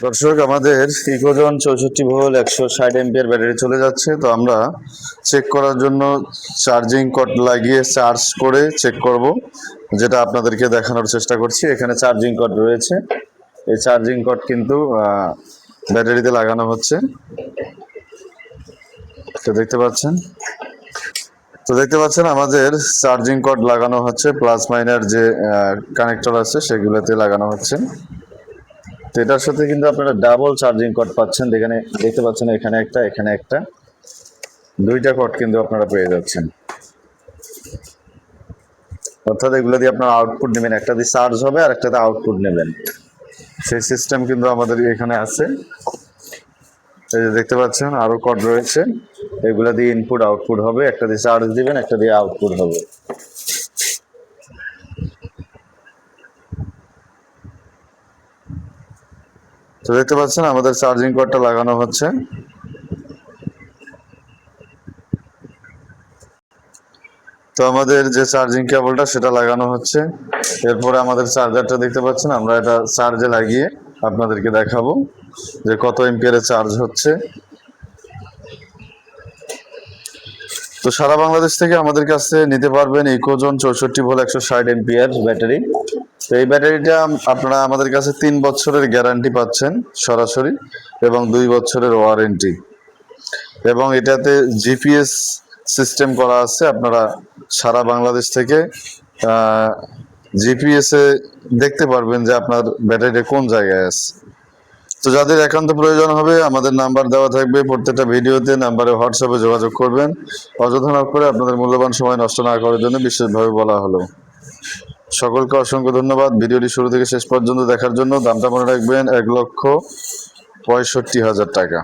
দর্শক, আমাদের ইকোজন 64 volt 160 ampere battery চলে যাচ্ছে। তো আমরা চেক করার জন্য চার্জিং কর্ড লাগিয়ে চার্জ করে চেক করব, যেটা আপনাদেরকে দেখানোর চেষ্টা করছি। এখানে চার্জিং কর্ড রয়েছে, এই চার্জিং কর্ড কিন্তু ব্যাটারিতে লাগানো হচ্ছে। তো দেখতে পাচ্ছেন আমাদের চার্জিং কর্ড লাগানো হচ্ছে, প্লাস মাইনার যে কানেক্টর আছে সেগুলোতে লাগানো হচ্ছে। তো এটার সাথে কিন্তু আপনারা ডাবল চার্জিং কর্ড পাচ্ছেন। দেখতে পাচ্ছেন এখানে একটা দুইটা কর্ড কিন্তু আপনারা পেয়ে যাচ্ছেন। অর্থাৎ এগুলো দিয়ে আপনারা আউটপুট নেবেন, একটা দিয়ে চার্জ হবে আর একটাতে আউটপুট নেবেন, সেই সিস্টেম কিন্তু আমাদের এখানে আছে। এই যে দেখতে পাচ্ছেন আরো কর্ড রয়েছে, এগুলা দিয়ে ইনপুট আউটপুট হবে, একটা দিয়ে চার্জ দিবেন, একটা দিয়ে আউটপুট হবে। তো দেখতে পাচ্ছেন আমাদের চার্জিং কর্ডটা লাগানো হচ্ছে। তো আমাদের যে চার্জিং কেবলটা সেটা লাগানো হচ্ছে। এরপরে আমাদের চার্জারটা দেখতে পাচ্ছেন, আমরা এটা চার্জে লাগিয়ে আপনাদেরকে দেখাবো যে কত এম্পিয়ারে চার্জ হচ্ছে। তো সারা বাংলাদেশ থেকে আমাদের কাছে নিতে পারবেন ইকোজন 64 ভোল্ট 160 এম্পিয়ার ব্যাটারি। তো এই ব্যাটারিটা আপনারা আমাদের কাছে 3 বছরের গ্যারান্টি পাচ্ছেন সরাসরি, এবং 2 বছরের ওয়ারেন্টি, এবং এটাতে জিপিএস সিস্টেম করা আছে। আপনারা সারা বাংলাদেশ থেকে জিপিএস এ দেখতে পারবেন যে আপনার ব্যাটারিটা কোন জায়গায় আছে। তো যাদের একান্ত প্রয়োজন হবে, আমাদের নাম্বার দেওয়া থাকবে প্রত্যেকটা ভিডিওতে, নাম্বারে হোয়াটসঅ্যাপে যোগাযোগ করবেন। অযথা না করে আপনাদের মূল্যবান সময় নষ্ট না করার জন্য বিশেষভাবে বলা হলো। সকলকে অসংখ্য ধন্যবাদ ভিডিওটি শুরু থেকে শেষ পর্যন্ত দেখার জন্য। দামটা মনে রাখবেন 1,65,000 টাকা।